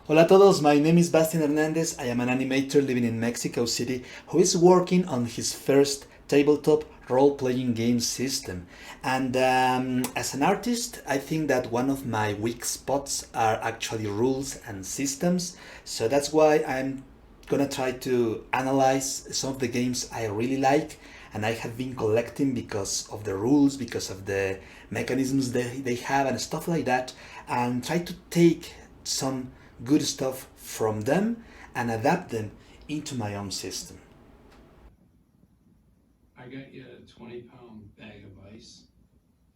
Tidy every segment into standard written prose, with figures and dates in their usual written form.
Hola a todos, my name is Bastian Hernandez. I am an animator living in Mexico City who is working on his first tabletop role playing game system. And as an artist, I think that one of my weak spots are actually rules and systems. So that's why I'm gonna try to analyze some of the games I really like and I have been collecting because of the rules, because of the mechanisms they have and stuff like that, and try to take some good stuff from them and adapt them into my own system. I got you a 20-pound bag of ice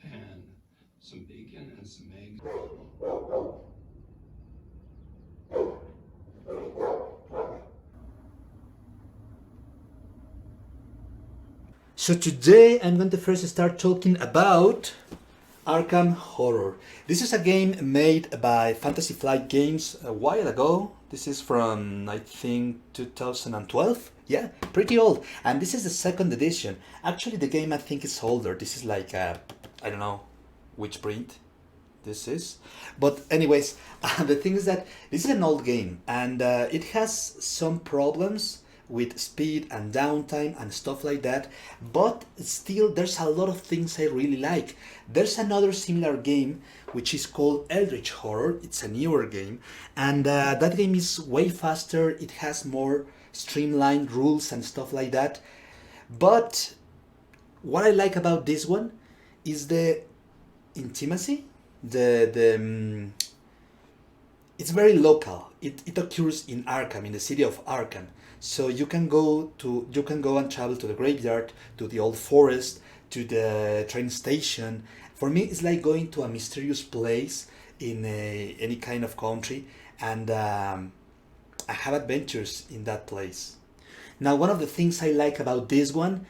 and some bacon and some eggs. So today I'm going to first start talking about Arkham Horror. This is a game made by Fantasy Flight Games a while ago. This is from, I think, 2012. Yeah, pretty old. And this is the second edition. Actually, the game I think is older. This is like, I don't know which print this is. But anyways, the thing is that this is an old game and it has some problems with speed and downtime and stuff like that, but still there's a lot of things I really like. There's another similar game which is called Eldritch Horror. It's a newer game, and that game is way faster. It has more streamlined rules and stuff like that. But what I like about this one is the intimacy. The it's very local. It occurs in Arkham, in the city of Arkham. So you can go and travel to the graveyard, to the old forest, to the train station. For me, it's like going to a mysterious place in any kind of country, and I have adventures in that place. Now, one of the things I like about this one,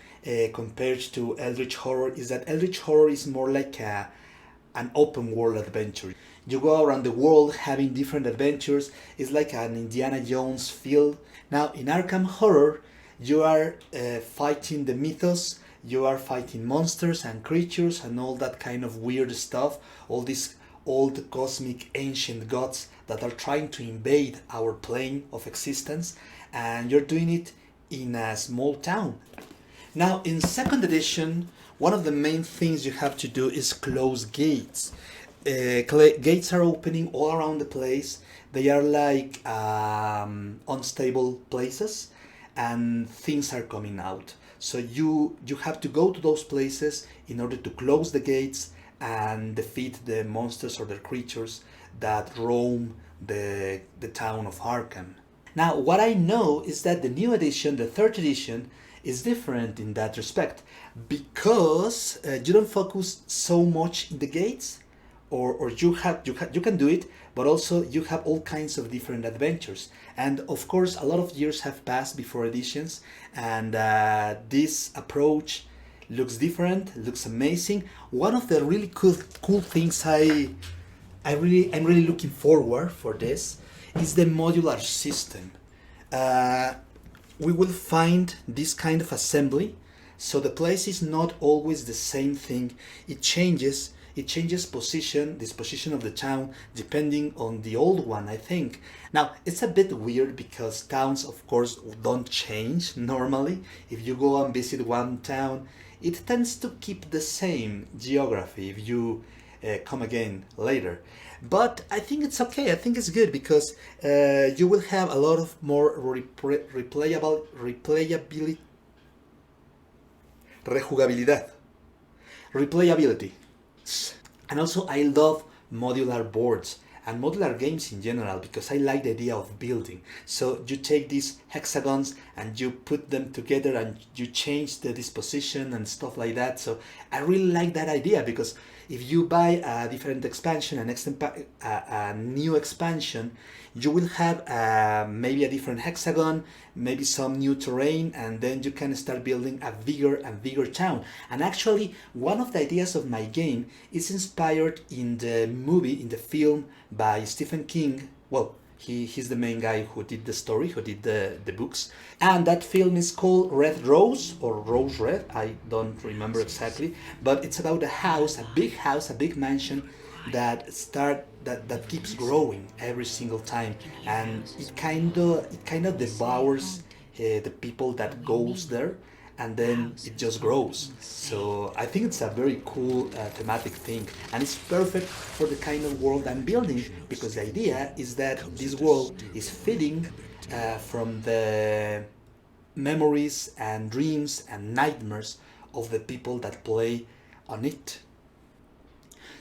compared to Eldritch Horror, is that Eldritch Horror is more like an open world adventure. You go around the world having different adventures. It's like an Indiana Jones feel. Now, in Arkham Horror, you are fighting the mythos, you are fighting monsters and creatures and all that kind of weird stuff, all these old cosmic ancient gods that are trying to invade our plane of existence, and you're doing it in a small town. Now, in second edition, one of the main things you have to do is close gates. Gates are opening all around the place. They are like unstable places, and things are coming out. So you have to go to those places in order to close the gates and defeat the monsters or the creatures that roam the town of Arkham. Now, what I know is that the new edition, the third edition, is different in that respect because you don't focus so much in the gates, or you can do it, but also you have all kinds of different adventures. And of course, a lot of years have passed before editions, and this approach looks different, looks amazing. One of the really cool things I'm really looking forward for this is the modular system. Uh, we will find this kind of assembly, so the place is not always the same thing. It changes position, this position of the town, depending on the old one, I think. Now, it's a bit weird because towns, of course, don't change normally. If you go and visit one town, it tends to keep the same geography if you come again later. But I think it's okay. I think it's good because you will have a lot of more replayability, rejugabilidad, replayability. And also, I love modular boards and modular games in general because I like the idea of building. So you take these hexagons and you put them together and you change the disposition and stuff like that. So I really like that idea because if you buy a different expansion, a new expansion, you will have maybe a different hexagon, maybe some new terrain, and then you can start building a bigger and bigger town. And actually, one of the ideas of my game is inspired in the movie, in the film by Stephen King. Well, he's the main guy who did the story, who did the books. And that film is called Red Rose or Rose Red. I don't remember exactly. But it's about a house, a big mansion that keeps growing every single time, and it kind of devours the people that goes there, and then it just grows. So I think it's a very cool thematic thing, and it's perfect for the kind of world I'm building, because the idea is that this world is feeding from the memories and dreams and nightmares of the people that play on it.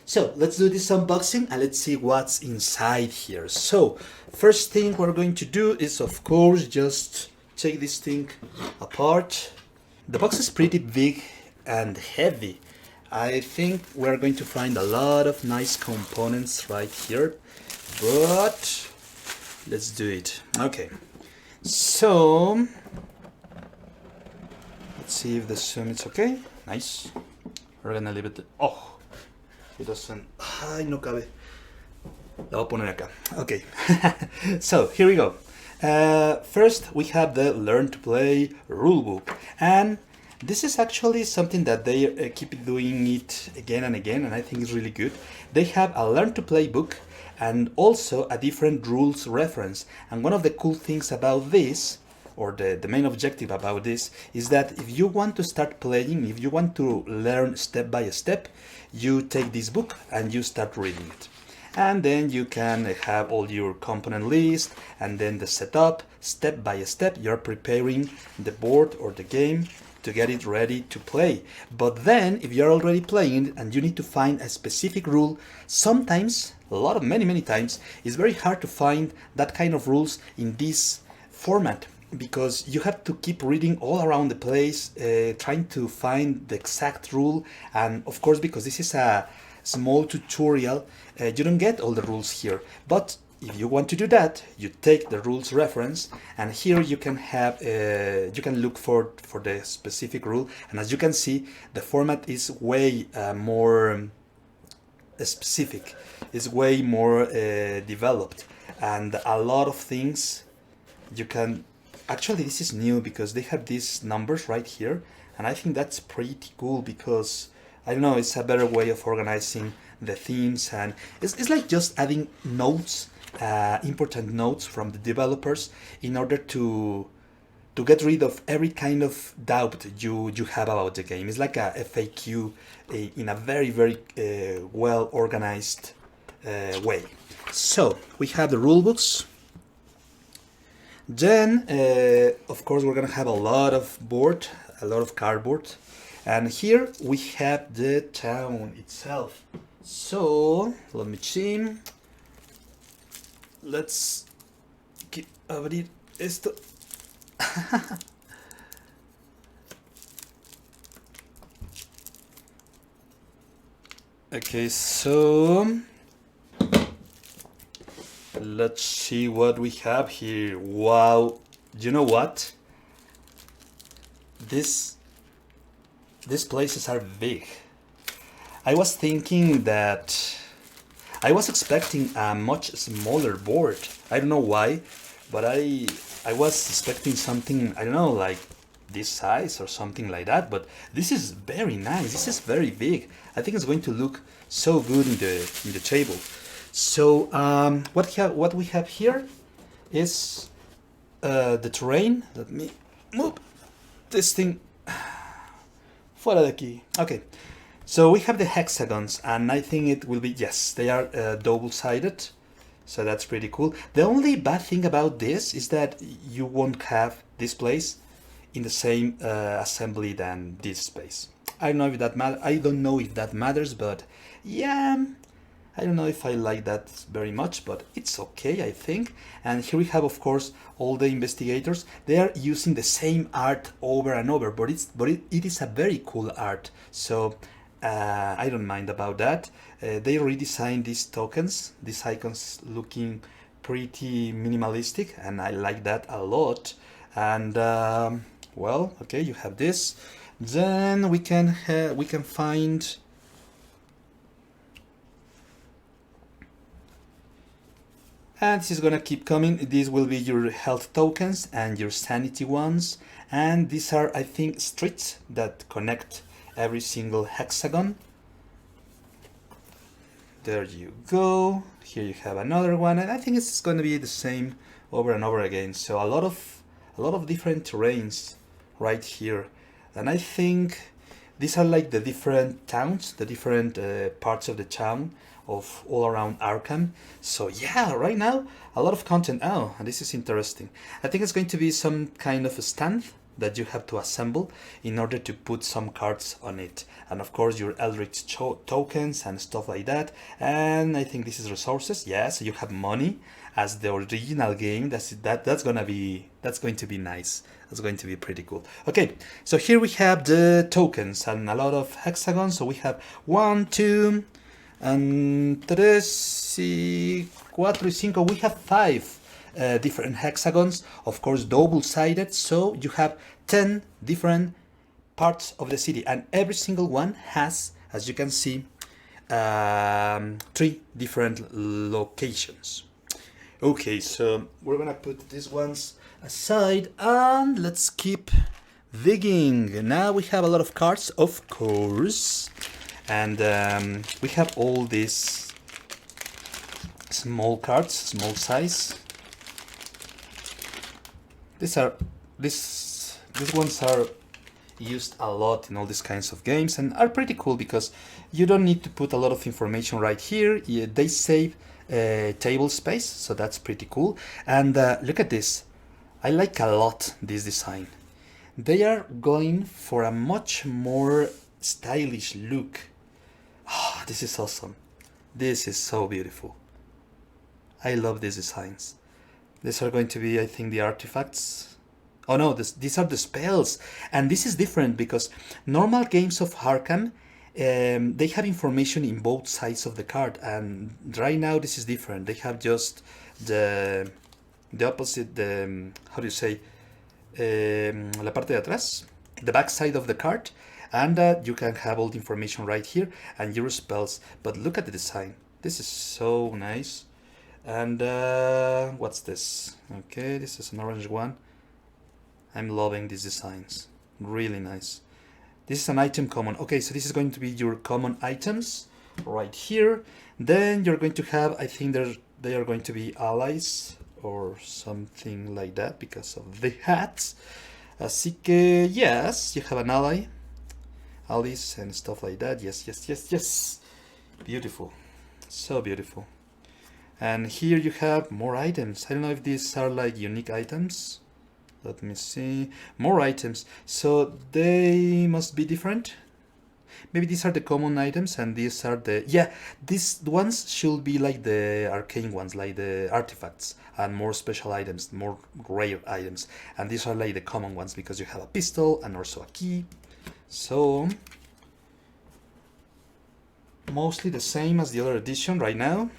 So let's do this unboxing and let's see what's inside here. So first thing we're going to do is, of course, just take this thing apart. The box is pretty big and heavy. I think we're going to find a lot of nice components right here, but let's do it. Okay, so let's see if the zoom is okay. Nice. We're gonna leave it. Oh, it doesn't. Ay, no cabe. La voy a poner acá. Okay. So here we go. First, we have the Learn to Play rulebook, and this is actually something that they keep doing it again and again, and I think it's really good. They have a Learn to Play book and also a different rules reference. And one of the cool things about this, or the main objective about this, is that if you want to start playing, if you want to learn step by step, you take this book and you start reading it. And then you can have all your component list, and then the setup, step by step, you're preparing the board or the game to get it ready to play. But then, if you're already playing it and you need to find a specific rule, sometimes, many times, it's very hard to find that kind of rules in this format, because you have to keep reading all around the place, trying to find the exact rule. And of course, because this is a small tutorial, you don't get all the rules here. But if you want to do that, you take the rules reference, and here you can have you can look for the specific rule. And as you can see, the format is way more specific, is way more developed, and a lot of things you can. Actually, this is new because they have these numbers right here, and I think that's pretty cool, because I don't know, it's a better way of organizing the themes, and it's like just adding notes, important notes from the developers, in order to get rid of every kind of doubt you have about the game. It's like a FAQ in a very well organized way. So we have the rule books. Then, of course, we're gonna have a lot of board, a lot of cardboard, and here we have the town itself. So let me see. Let's abrir esto. Okay, so let's see what we have here. Wow, you know what? These places are big. I was thinking that I was expecting a much smaller board. I don't know why, but I was expecting something, I don't know, like this size or something like that. But this is very nice. This is very big. I think it's going to look so good in the table. So what we have here is the terrain. Let me move this thing. Fuera de aquí. Okay. So we have the hexagons, and I think it will be, yes, they are double-sided. So that's pretty cool. The only bad thing about this is that you won't have this place in the same assembly than this space. I don't know if that matters, but yeah, I don't know if I like that very much, but it's okay, I think. And here we have, of course, all the investigators. They are using the same art over and over, but it is a very cool art. So I don't mind about that. They redesigned these tokens, these icons, looking pretty minimalistic, and I like that a lot. And well, okay, you have this. Then we can find. And this is gonna keep coming. These will be your health tokens and your sanity ones. And these are, I think, streets that connect every single hexagon. There you go. Here you have another one, and I think it's going to be the same over and over again. So a lot of different terrains right here, and I think these are like the different towns, the different parts of the town of all around Arkham. So yeah, right now a lot of content. Oh, and this is interesting. I think it's going to be some kind of a stand that you have to assemble in order to put some cards on it, and of course your Eldritch tokens and stuff like that. And I think this is resources. Yeah, so you have money as the original game. That's going to be nice. That's going to be pretty cool. Okay, so here we have the tokens and a lot of hexagons. So we have 1, 2, and 3, 4, 5. We have 5 different hexagons, of course double-sided, so you have 10 different parts of the city, and every single one has, as you can see, 3 different locations. Okay, so we're gonna put these ones aside and let's keep digging. Now we have a lot of cards, of course, and we have all these small cards, small size. These ones are used a lot in all these kinds of games and are pretty cool because you don't need to put a lot of information right here. They save table space, so that's pretty cool. And look at this. I like a lot this design. They are going for a much more stylish look. Ah, this is awesome. This is so beautiful. I love these designs. These are going to be, I think, the artifacts. Oh no, these are the spells. And this is different because normal games of Arkham, they have information in both sides of the card. And right now this is different. They have just the opposite, how do you say, la parte de atrás, the back side of the card. And you can have all the information right here and your spells. But look at the design. This is so nice. And what's this? Okay, this is an orange one. I'm loving these designs. Really nice. This is an item common. Okay, so this is going to be your common items right here. Then you're going to have, I think they are going to be allies or something like that because of the hats. Así que, yes, you have an ally. Allies and stuff like that. Yes, yes, yes, yes. Beautiful. So beautiful. And here you have more items. I don't know if these are like unique items. Let me see. More items. So they must be different. Maybe these are the common items and these are the... Yeah, these ones should be like the arcane ones, like the artifacts and more special items, more rare items. And these are like the common ones because you have a pistol and also a key. So mostly the same as the other edition right now.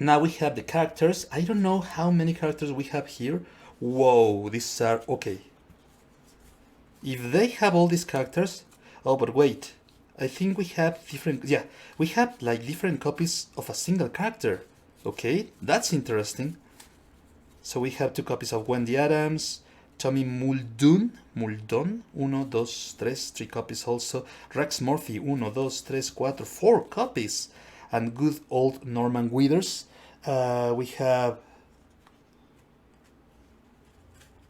Now we have the characters. I don't know how many characters we have here. Whoa, these are... Okay. If they have all these characters... Oh, but wait. I think we have different... Yeah, we have like different copies of a single character. Okay, that's interesting. So we have 2 copies of Wendy Adams, Tommy Muldoon, 1, 2, 3, 3 copies also. Rex Murphy, 1, 2, 3, 4, 4 copies. And good old Norman Withers. We have...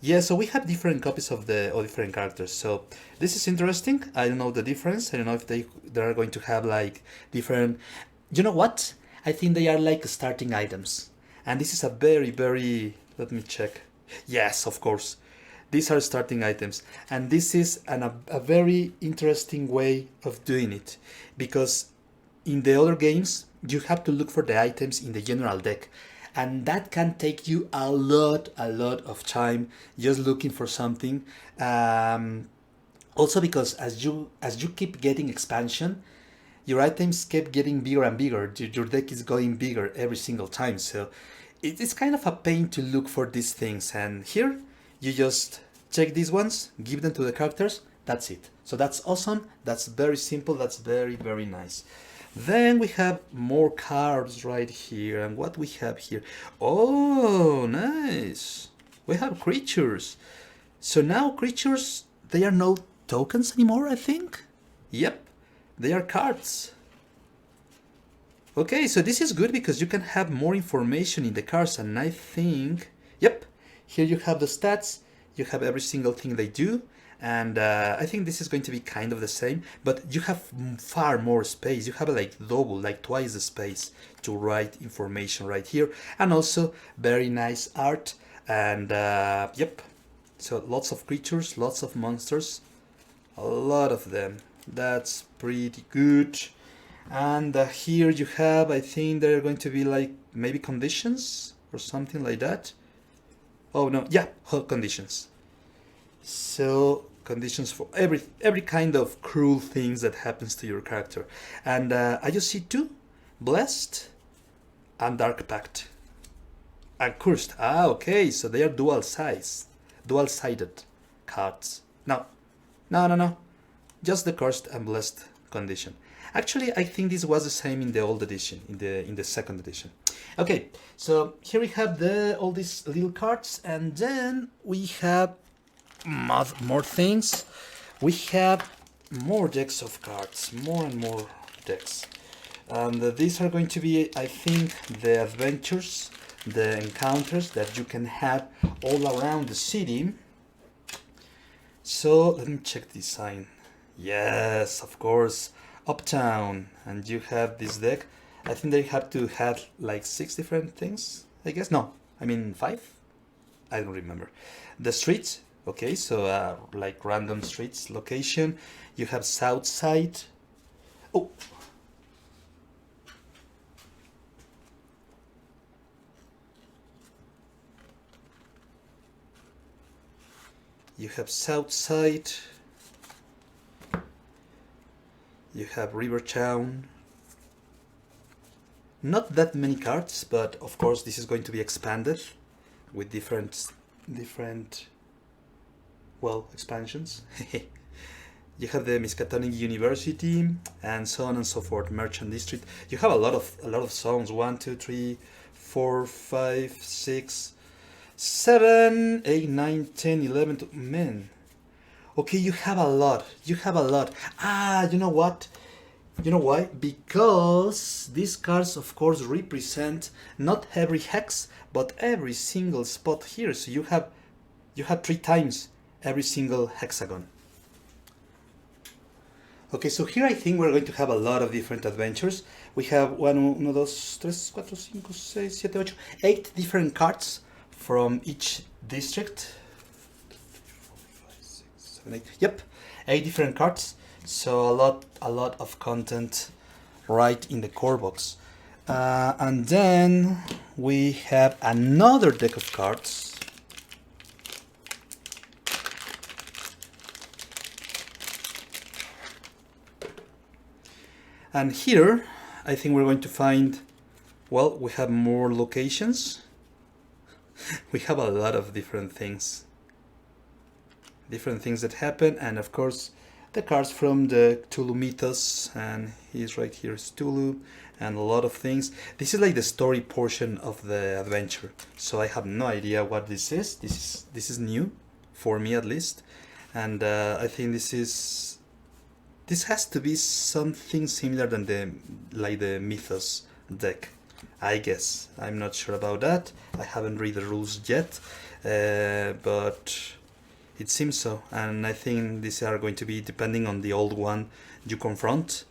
Yeah, so we have different copies of different characters. So this is interesting. I don't know the difference. I don't know if they are going to have like different... You know what? I think they are like starting items. And this is a very, very... Let me check. Yes, of course. These are starting items. And this is a very interesting way of doing it. Because in the other games, you have to look for the items in the general deck. And that can take you a lot of time just looking for something. Also because as you keep getting expansion, your items keep getting bigger and bigger. Your deck is going bigger every single time. So it's kind of a pain to look for these things. And here, you just check these ones, give them to the characters, that's it. So that's awesome, that's very simple, that's very, very nice. Then we have more cards right here. And what we have here? Oh, nice. We have creatures. So now creatures, they are no tokens anymore, I think. Yep, they are cards. Okay, so this is good because you can have more information in the cards, and I think, yep, here you have the stats, you have every single thing they do, and I think this is going to be kind of the same, but you have far more space. You have like double, like twice the space to write information right here, and also very nice art, and yep, so lots of creatures, lots of monsters, a lot of them. That's pretty good. And here you have, I think there are going to be like maybe conditions or something like that. Oh no, yeah, conditions. So conditions for every kind of cruel things that happens to your character. And I just see two, blessed and dark pact. And cursed. Ah, okay, so they are dual-sided cards. No, no. Just the cursed and blessed condition. Actually, I think this was the same in the old edition, in the second edition. Okay, so here we have all these little cards, and then we have more things. We have more decks of cards, more and more decks. And these are going to be, I think, the adventures, the encounters that you can have all around the city. So let me check the design. Yes, of course, Uptown, and you have this deck. I think they have to have like 6 different things, I guess. No, I mean 5. I don't remember. The streets, okay, so like random streets location. You have South Side. Oh, you have South Side. You have Rivertown. Not that many cards, but of course this is going to be expanded with different well, expansions. You have the Miskatonic University and so on and so forth. Merchant District. You have a lot of zones. 1, 2, 3, 4, 5, 6, 7, 8, 9, 10, 11. Man. Okay, you have a lot. Ah, you know what? You know why? Because these cards, of course, represent not every hex, but every single spot here. So you have 3 times every single hexagon. Okay, so here I think we're going to have a lot of different adventures. We have 8 different cards from each district. 7, 8. Yep, 8 different cards. So a lot of content right in the core box. And then we have another deck of cards. And here, I think we're going to find, well, we have more locations. We have a lot of different things that happen, and of course the cards from the Cthulhu mythos, and he's right here is Cthulhu, and a lot of things. This is like the story portion of the adventure, so I have no idea what this is. This is new for me at least, and I think this has to be something similar than the mythos deck, I guess. I'm not sure about that. I haven't read the rules yet, but it seems so, and I think these are going to be, depending on the old one you confront,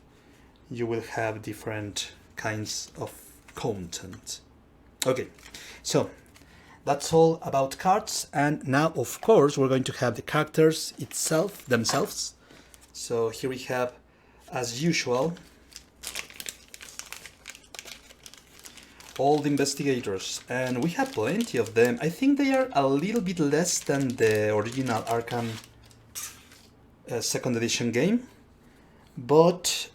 you will have different kinds of content. Okay, so that's all about cards, and now of course we're going to have the characters themselves. So here we have, as usual, all the investigators, and we have plenty of them. I think they are a little bit less than the original Arkham second edition game, but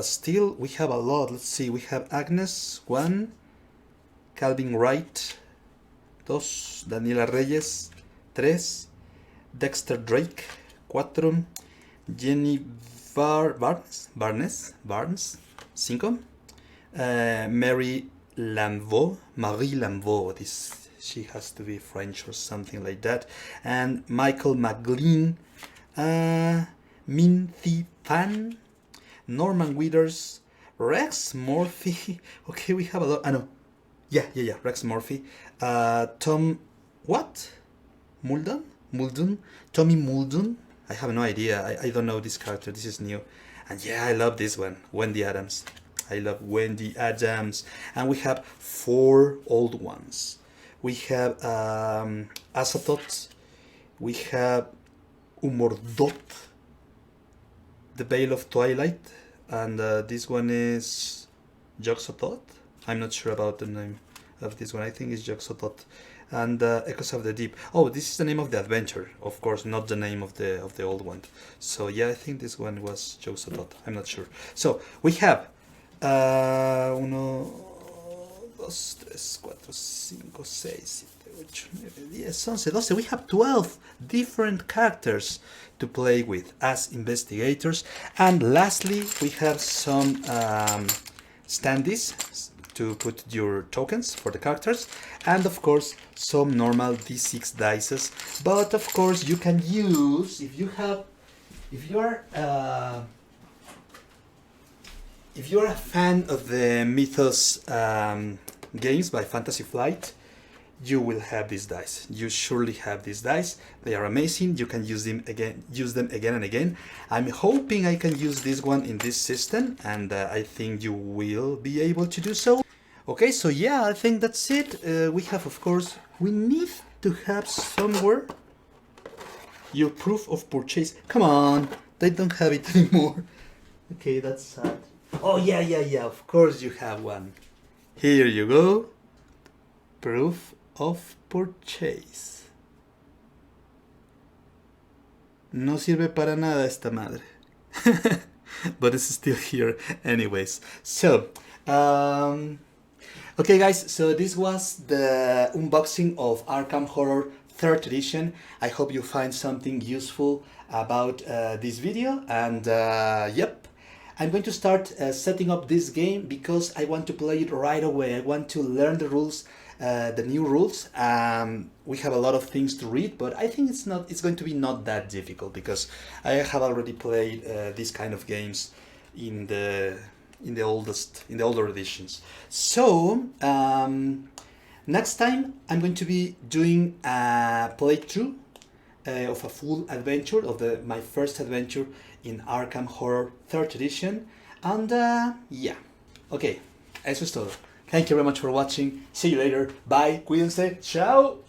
still we have a lot. Let's see, we have Agnes 1, Calvin Wright 2, Daniela Reyes 3, Dexter Drake 4, Jenny Barnes 5, Marie Lamveau, she has to be French or something like that, and Michael McGlynn, Min Thi Fan, Norman Withers, Rex Murphy. Okay, we have a lot. I know. Yeah. Rex Murphy. Tom. What? Muldoon? Muldoon? Tommy Muldoon? I have no idea. I don't know this character. This is new. And yeah, I love this one. Wendy Adams. I love Wendy Adams. And we have 4 old ones. We have Azathoth. We have Umordot. The Veil of Twilight. And this one is Joxotot. I'm not sure about the name of this one. I think it's Joxotot. And Echoes of the Deep. Oh, this is the name of the adventure, of course, not the name of the old one. So yeah, I think this one was Joxotot. I'm not sure. So we have 1, 2, 3, 4, 5, 6, 7, 8, 9, 10, 11, 12. We have 12 different characters to play with as investigators. And lastly, we have some standees to put your tokens for the characters, and of course some normal d6 dices. But of course you can use, if you are a fan of the Mythos games by Fantasy Flight, you will have these dice. You surely have these dice. They are amazing. You can use them again and again. I'm hoping I can use this one in this system, and I think you will be able to do so. Okay, so yeah, I think that's it. We have, of course, we need to have somewhere your proof of purchase. Come on, they don't have it anymore. Okay, that's sad. Oh yeah, of course you have one. Here you go. Proof of purchase. No sirve para nada esta madre. But it's still here anyways. So, okay guys, so this was the unboxing of Arkham Horror 3rd edition. I hope you find something useful about this video, and yep, I'm going to start setting up this game because I want to play it right away. I want to learn the rules, the new rules. We have a lot of things to read, but I think it's going to be not that difficult because I have already played these kind of games in the older editions. So next time I'm going to be doing a playthrough of a full adventure of my first adventure in Arkham Horror 3rd edition. And yeah, okay, eso es todo. Thank you very much for watching. See you later. Bye. Cuídense. Ciao.